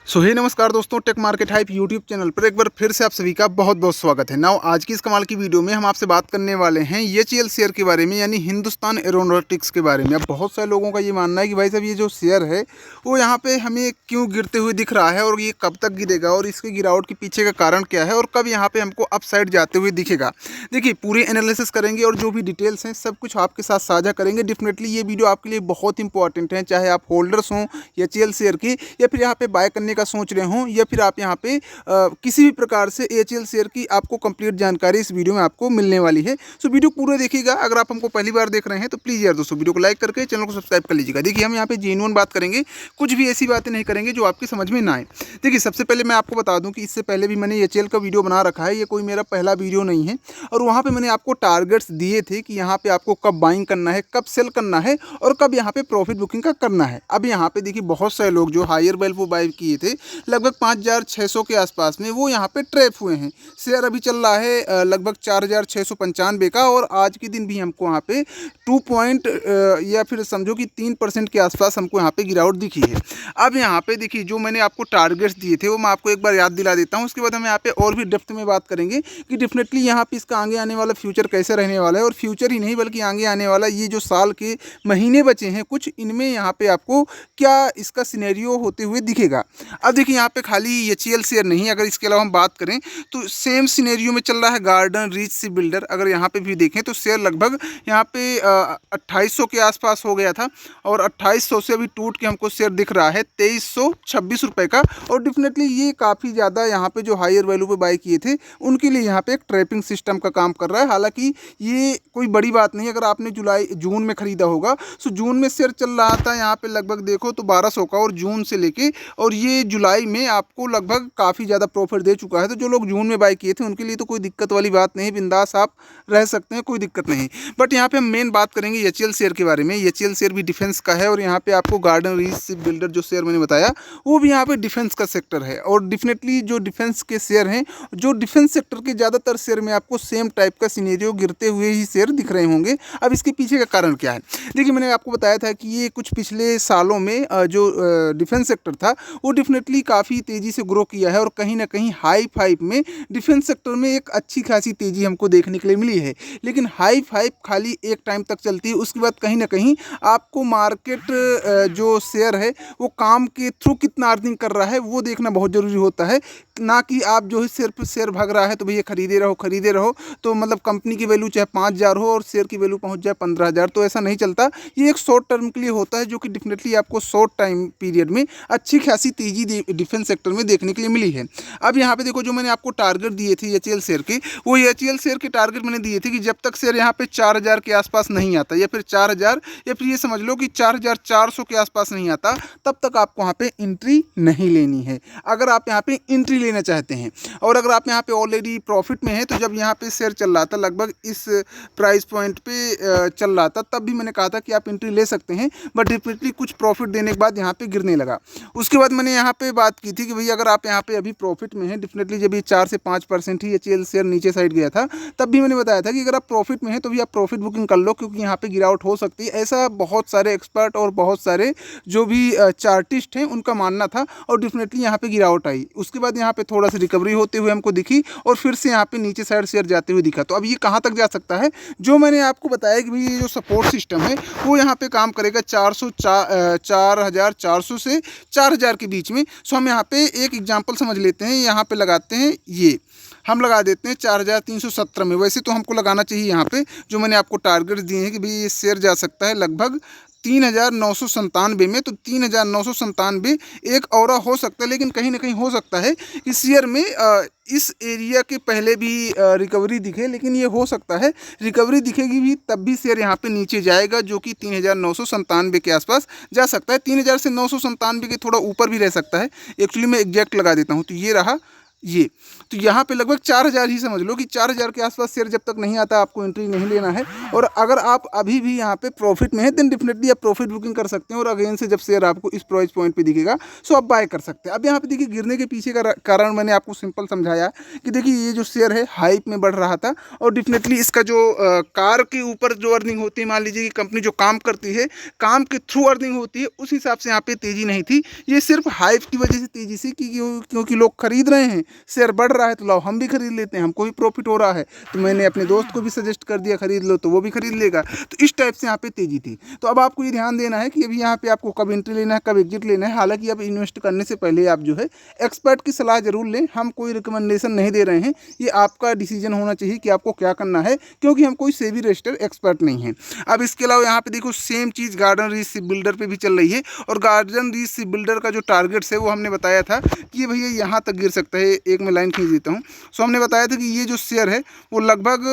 हे नमस्कार दोस्तों, tech market hype YouTube channel पर एक बार फिर से आप सभी का बहुत बहुत स्वागत है। नाउ आज की इस कमाल की वीडियो में हम आपसे बात करने वाले हैं एचईएल शेयर के बारे में, यानी हिंदुस्तान एरोनॉटिक्स के बारे में। अब बहुत सारे लोगों का ये मानना है कि भाई साहब ये जो शेयर है वो यहाँ पे हमें क्यों गिरते हुए दिख रहा है और ये कब तक गिरेगा और इसके गिरावट के पीछे का कारण क्या है और कब यहाँ पे हमको अपसाइड जाते हुए दिखेगा। देखिए, पूरी एनालिसिस करेंगे और जो भी डिटेल्स हैं सब कुछ आपके साथ साझा करेंगे। डेफिनेटली ये वीडियो आपके लिए बहुत इंपॉर्टेंट है, चाहे आप होल्डर्स हों एचईएल शेयर की या फिर यहाँ पे बाय करने का सोच रहे हों या फिर आप यहाँ पे किसी भी प्रकार से एचईएल शेयर की आपको कंप्लीट जानकारी इस वीडियो में आपको मिलने वाली है। सो वीडियो पूरा देखिएगा। अगर आप हमको पहली बार देख रहे हैं तो प्लीज़ यार दोस्तों वीडियो को लाइक करके चैनल को सब्सक्राइब कर लीजिएगा। देखिए, हम यहाँ पे जेन्युइन बात करेंगे, कुछ भी ऐसी बातें नहीं करेंगे जो आपकी समझ में ना आए। देखिए, सबसे पहले मैं आपको बता दूं कि इससे पहले भी मैंने एचईएल का वीडियो बना रखा है, ये कोई मेरा पहला वीडियो नहीं है। और वहाँ पे मैंने आपको टारगेट्स दिए थे कि यहाँ पे आपको कब बाइंग करना है, कब सेल करना है और कब यहाँ पे प्रॉफिट बुकिंग का करना है। अब यहाँ पे देखिए, बहुत सारे लोग जो हायर वैल्यू वो बाय किए थे लगभग 5600 के आसपास में, वो यहाँ पे ट्रैप हुए हैं। शेयर अभी चल रहा है लगभग 4695 का और आज के दिन भी हमको यहाँ पे 2 पॉइंट या फिर समझो कि 3% के आसपास हमको यहाँ पे गिरावट दिखी है। अब यहाँ पे देखिए, जो मैंने आपको टारगेट्स दिए थे वो मैं आपको एक बार याद दिला देता हूँ। उसके बाद हम यहाँ पे और भी डेप्थ में बात करेंगे कि डेफिनेटली यहाँ पे इसका आगे आने वाला फ्यूचर कैसे रहने वाला है, और फ्यूचर ही नहीं बल्कि आगे आने वाला ये जो साल के महीने बचे हैं कुछ, इनमें यहाँ पे आपको क्या इसका सिनेरियो होते हुए दिखेगा। अब देखिए, यहाँ पे खाली एचईएल शेयर नहीं, अगर इसके अलावा हम बात करें तो सेम सिनेरियो में चल रहा है गार्डन रीच सी बिल्डर। अगर यहाँ पे भी देखें तो शेयर लगभग यहाँ पे 2800 के आसपास हो गया था और 2800 से अभी टूट के हमको शेयर दिख रहा है 2326 रुपये का। और डेफिनेटली ये काफ़ी ज़्यादा यहाँ पे जो हायर वैल्यू पे बाय किए थे उनके लिए यहाँ पे एक ट्रैपिंग सिस्टम का काम कर रहा है। हालांकि ये कोई बड़ी बात नहीं। अगर आपने जून में ख़रीदा होगा तो जून में शेयर चल रहा था यहाँ पे लगभग देखो तो 1200 का, और जून से लेके और ये जुलाई में आपको लगभग काफ़ी ज़्यादा प्रॉफिट दे चुका है। तो जो लोग जून में बाय किए थे उनके लिए तो कोई दिक्कत वाली बात नहीं, बिंदास आप रह सकते हैं, कोई दिक्कत नहीं। बट यहाँ पे हम मेन बात करेंगे एचईएल शेयर के बारे में। एचईएल शेयर भी डिफेंस का है और यहाँ पे आपको गार्डन रीच बिल्डर जो शेयर मैंने बताया वो भी यहाँ पे डिफेंस का सेक्टर है। और डेफिनेटली जो डिफेंस के शेयर हैं, जो डिफेंस सेक्टर के ज़्यादातर शेयर में आपको सेम टाइप का सिनेरियो गिरते हुए ही शेयर दिख रहे होंगे। अब इसके पीछे का कारण क्या है? देखिए, मैंने आपको बताया था कि ये कुछ पिछले सालों में जो डिफेंस सेक्टर था वो डेफिनेटली काफ़ी तेज़ी से ग्रो किया है और कहीं ना कहीं हाई फाइव में डिफेंस सेक्टर में एक अच्छी खासी तेज़ी हमको देखने के लिए मिली है। लेकिन हाई फाइव खाली एक टाइम तक चलती है, उसके बाद कहीं ना कहीं आपको मार्केट जो शेयर है वो काम के थ्रू कितना अर्निंग कर रहा है वो देखना बहुत ज़रूरी होता है। ना कि आप जो है सिर्फ शेयर भाग रहा है तो भैया खरीदे रहो तो मतलब कंपनी की वैल्यू चाहे 5000 हो और शेयर की वैल्यू पहुंच जाए 15000, तो ऐसा नहीं चलता। ये एक शॉर्ट टर्म के लिए होता है जो कि डेफिनेटली आपको शॉर्ट टाइम पीरियड में अच्छी खासी तेज़ी डिफेंस सेक्टर में देखने के लिए मिली है। अब यहाँ पे देखो, जो मैंने आपको टारगेट दिए थे एचईएल शेयर के, वो एचईएल शेयर के टारगेट मैंने दिए थे कि जब तक शेयर यहाँ पे 4000 के आसपास नहीं आता या फिर 4000 या फिर ये समझ लो कि 4400 के आसपास नहीं आता, तब तक आपको यहाँ पे एंट्री नहीं लेनी है। अगर आप यहाँ पे एंट्री लेना चाहते हैं और अगर आप यहाँ पे ऑलरेडी प्रॉफिट में हैं, तो जब यहाँ पे शेयर चल रहा था लगभग इस प्राइस पॉइंट पे चल रहा था, तब भी मैंने कहा था कि आप एंट्री ले सकते हैं। बट डेफिनेटली कुछ प्रॉफिट देने के बाद यहाँ पे गिरने लगा। उसके बाद मैंने यहाँ पे बात की थी कि भैया अगर आप यहाँ पे अभी प्रॉफिट में हैं, डेफिनेटली जब ये 4 से 5% ही एचईएल शेयर नीचे साइड गया था, तब भी मैंने बताया था कि अगर आप प्रॉफिट में हैं तो भी आप प्रॉफिट बुकिंग कर लो, क्योंकि यहाँ पे गिरावट हो सकती है। ऐसा बहुत सारे एक्सपर्ट और बहुत सारे जो भी चार्टिस्ट हैं उनका मानना था और डेफिनेटली यहाँ पे गिरावट आई। उसके बाद यहाँ पे थोड़ा सा रिकवरी होते हुए हमको दिखी और फिर से यहाँ पे नीचे साइड शेयर जाते हुए दिखा। तो अब ये कहाँ तक जा सकता है? जो मैंने आपको बताया कि भाई ये जो सपोर्ट सिस्टम है वो यहाँ पे काम करेगा 4400 से 4000 के बीच में। सो हम यहाँ पे एक एग्जांपल समझ लेते हैं, यहाँ पे लगाते हैं, ये हम लगा देते हैं 4317 में। वैसे तो हमको लगाना चाहिए यहाँ पे, जो मैंने आपको टारगेट दिए हैं कि भाई ये शेयर जा सकता है लगभग 3997 में। तो 3997 एक और हो सकता है, लेकिन कहीं ना कहीं हो सकता है कि शेयर में इस एरिया के पहले भी रिकवरी दिखे, लेकिन ये हो सकता है रिकवरी दिखेगी भी तब भी शेयर यहाँ पे नीचे जाएगा, जो कि 3997 के आसपास जा सकता है। 3000 से 997 के थोड़ा ऊपर भी रह सकता है। एक्चुअली मैं एग्जैक्ट लगा देता हूँ, तो ये रहा ये। तो यहाँ पे लगभग 4000 ही समझ लो कि 4000 के आसपास शेयर जब तक नहीं आता आपको एंट्री नहीं लेना है। और अगर आप अभी भी यहाँ पे प्रॉफिट में है देन डेफिनेटली आप प्रॉफिट बुकिंग कर सकते हैं, और अगेन से जब शेयर आपको इस प्राइस पॉइंट पे दिखेगा सो आप बाय कर सकते हैं। अब यहाँ पे देखिए गिरने के पीछे का कारण मैंने आपको सिंपल समझाया कि देखिए ये जो शेयर है हाइप में बढ़ रहा था, और डेफिनेटली इसका जो कार के ऊपर जो अर्निंग होती है, मान लीजिए कि कंपनी जो काम करती है, काम के थ्रू अर्निंग होती है, उस हिसाब से यहाँ पे तेजी नहीं थी। ये सिर्फ हाइप की वजह से तेजी से क्योंकि लोग खरीद रहे हैं, शेयर बढ़ रहा है तो लाओ हम भी खरीद लेते हैं, हमको भी प्रॉफिट हो रहा है, तो मैंने अपने दोस्त को भी सजेस्ट कर दिया खरीद लो, तो वो भी खरीद लेगा। तो इस टाइप से यहाँ पे तेजी थी। तो अब आपको ये ध्यान देना है कि अभी यहाँ पे आपको कब एंट्री लेना है, कब एग्जिट लेना है। हालांकि अब इन्वेस्ट करने से पहले आप जो है एक्सपर्ट की सलाह जरूर लें, हम कोई रिकमेंडेशन नहीं दे रहे हैं, ये आपका डिसीजन होना चाहिए कि आपको क्या करना है, क्योंकि हम कोई सेबी रजिस्टर्ड एक्सपर्ट नहीं है। अब इसके अलावा यहाँ पे देखो सेम चीज़ गार्डन रीच शिप बिल्डर पे भी चल रही है, और गार्डन रीच शिप बिल्डर का जो टारगेट्स है वो हमने बताया था कि ये भैया यहाँ तक गिर सकता है। एक मैं लाइन खींच देता हूँ। सो हमने बताया था कि ये जो शेयर है वो लगभग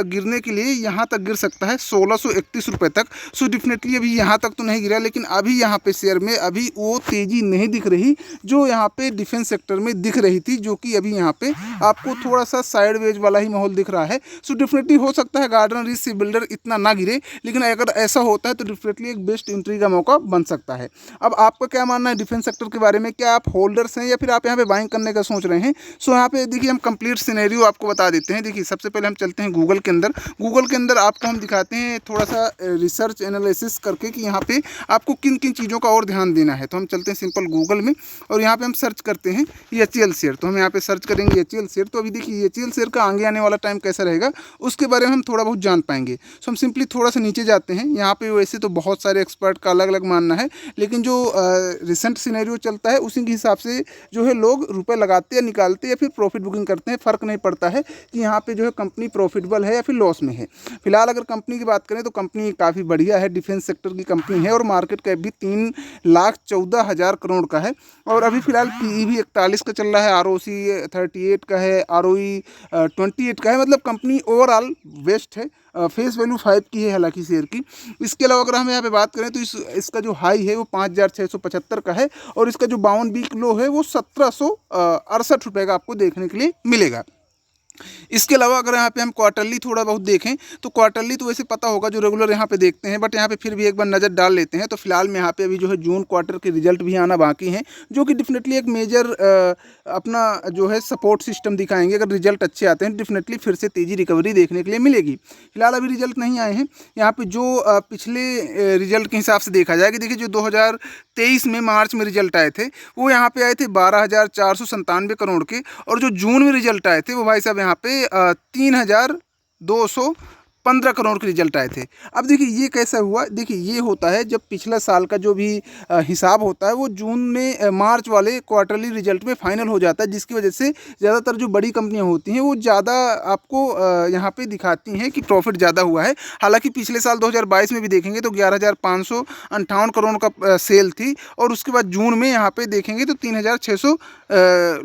गिरने के लिए यहाँ तक गिर सकता है 1631 रुपये तक। सो डेफिनेटली अभी यहाँ तक तो नहीं गिरा, लेकिन अभी यहाँ पे शेयर में अभी वो तेज़ी नहीं दिख रही जो यहाँ पे डिफेंस सेक्टर में दिख रही थी, जो कि अभी यहाँ पे आपको थोड़ा सा साइडवेज वाला ही माहौल दिख रहा है। सो डेफिनेटली हो सकता है गार्डन रीच शिप बिल्डर इतना ना गिरे, लेकिन अगर ऐसा होता है तो डेफिनेटली एक बेस्ट एंट्री का मौका बन सकता है। अब आपका क्या मानना है डिफेंस सेक्टर के बारे में? क्या आप होल्डर्स हैं या फिर आप यहाँ पे बाइंग करने का सोच रहे हैं? सो यहाँ पे देखिए हम कंप्लीट सिनेरियो आपको बता देते हैं। देखिए सबसे पहले हम चलते हैं गूगल के अंदर। गूगल के अंदर आपको हम दिखाते हैं थोड़ा सा रिसर्च एनालिसिस करके कि यहाँ पे आपको किन किन चीज़ों का और ध्यान देना है। तो हम चलते हैं सिंपल गूगल में, और यहाँ पे हम सर्च करते हैं HCL शेयर। तो हम यहाँ पे सर्च करेंगे HCL शेयर। तो अभी देखिए HCL शेयर का आगे आने वाला टाइम कैसा रहेगा उसके बारे में हम थोड़ा बहुत जान पाएंगे। सो हम सिंपली थोड़ा सा नीचे जाते हैं। यहाँ पे वैसे तो बहुत सारे एक्सपर्ट का अलग अलग मानना है, लेकिन जो रिसेंट सिनेरियो चलता है उसी के हिसाब से जो है लोग रुपए लगाते या निकालते या फिर प्रॉफिट बुकिंग करते हैं। फ़र्क नहीं पड़ता है कि यहाँ पे जो है कंपनी प्रॉफिटेबल है या फिर लॉस में है। फिलहाल अगर कंपनी की बात करें तो कंपनी काफ़ी बढ़िया है, डिफेंस सेक्टर की कंपनी है, और मार्केट कैप भी 3,14,000 करोड़ का है। और अभी फिलहाल PE भी 41 का चल रहा है, ROC 38 का है, ROE 28 का है। मतलब कंपनी ओवरऑल बेस्ट है। फेस वैल्यू 5 की है हालांकि शेयर की। इसके अलावा अगर हम यहाँ पे बात करें तो इसका जो हाई है वो 5,675 का है, और इसका जो 52 वीक लो है वो 1768 रुपये का आपको देखने के लिए मिलेगा। इसके अलावा अगर यहाँ पे हम क्वार्टरली थोड़ा बहुत देखें तो क्वार्टरली तो वैसे पता होगा जो रेगुलर यहाँ पे देखते हैं, बट यहाँ पे फिर भी एक बार नज़र डाल लेते हैं। तो फिलहाल में यहाँ पे अभी जो है जून क्वार्टर के रिजल्ट भी आना बाकी हैं, जो कि डेफिनेटली एक मेजर अपना जो है सपोर्ट सिस्टम दिखाएंगे। अगर रिजल्ट अच्छे आते हैं डेफिनेटली फिर से तेज़ी रिकवरी देखने के लिए मिलेगी। फिलहाल अभी रिजल्ट नहीं आए हैं। यहाँ पर जो पिछले रिजल्ट के हिसाब से देखा जाए कि देखिए जो 2023 में मार्च में रिजल्ट आए थे वो यहाँ पे आए थे 12,497 करोड़ के, और जो जून में रिजल्ट आए थे वो भाई साहब यहाँ पे 3,215 करोड़ के रिजल्ट आए थे। अब देखिए ये कैसा हुआ, देखिए ये होता है जब पिछला साल का जो भी हिसाब होता है वो जून में मार्च वाले क्वार्टरली रिजल्ट में फाइनल हो जाता है, जिसकी वजह से ज़्यादातर जो बड़ी कंपनियां होती हैं वो ज़्यादा आपको यहाँ पे दिखाती हैं कि प्रॉफिट ज़्यादा हुआ है। हालांकि पिछले साल 2022 में भी देखेंगे तो 11,558 करोड़ का सेल थी, और उसके बाद जून में यहाँ पे देखेंगे तो 3,600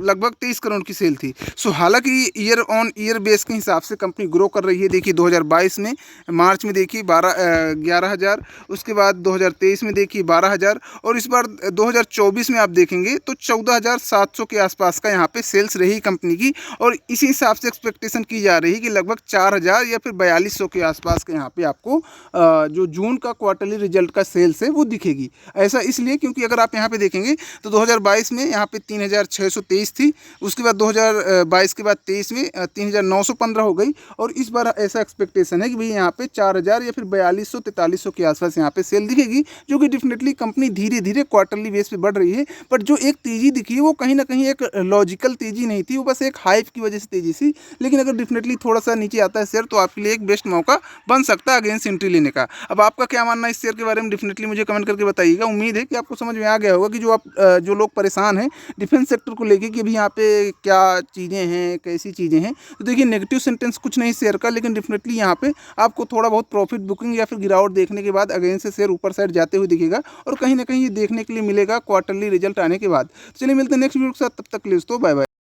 लगभग 23 करोड़ की सेल थी। सो हालांकि ईयर ऑन ईयर बेस के हिसाब से कंपनी ग्रो कर रही है। देखिए 2022 में मार्च में देखिए 11,000, उसके बाद 2023 में देखिए 12,000, और इस बार 2024 में आप देखेंगे तो 14,700 के आसपास का यहाँ पे सेल्स रही कंपनी की, और इसी हिसाब से एक्सपेक्टेशन की जा रही है कि लगभग 4,000 या फिर 4,200 के आसपास के यहाँ पे आपको जो जून का क्वार्टरली रिजल्ट का सेल्स है वो दिखेगी। ऐसा इसलिए क्योंकि अगर आप यहाँ पे देखेंगे तो 2022 में यहाँ पे 3,623 थी, उसके बाद 2022 के बाद 23 में 3,915 हो गई, और इस बार ऐसा एक्सपेक्टेशन है कि भाई यहाँ पे 4,000 या फिर 4,200-4,300 के आसपास यहाँ पे सेल दिखेगी, जो कि डेफिनेटली कंपनी धीरे धीरे क्वार्टरली बेस पे बढ़ रही है। बट जो एक तेज़ी दिखी है वो कहीं ना कहीं एक लॉजिकल तेज़ी नहीं थी, वो बस एक हाइप की वजह से तेज़ी थी। लेकिन अगर डेफिनेटली थोड़ा सा नीचे आता है शेयर तो आपके लिए एक बेस्ट मौका बन सकता है अगेंस्ट एंट्री लेने का। अब आपका क्या मानना है इस शेयर के बारे में डेफिनेटली मुझे कमेंट करके बताइएगा। उम्मीद है कि आपको समझ में आ गया होगा कि जो लोग परेशान हैं डिफेंस सेक्टर को लेके कि अभी यहाँ पे क्या चीज़ें हैं, कैसी चीज़ें हैं। तो देखिए नेगेटिव सेंटेंस कुछ नहीं शेयर का, लेकिन डेफिनेटली यहाँ पे आपको थोड़ा बहुत प्रॉफिट बुकिंग या फिर गिरावट देखने के बाद अगेन से शेयर ऊपर साइड जाते हुए दिखेगा, और कहीं ना कहीं ये देखने के लिए मिलेगा क्वार्टरली रिजल्ट आने के बाद। चलिए मिलते हैं नेक्स्ट वीडियो के साथ, तब तक के लिए दोस्तों बाय बाय।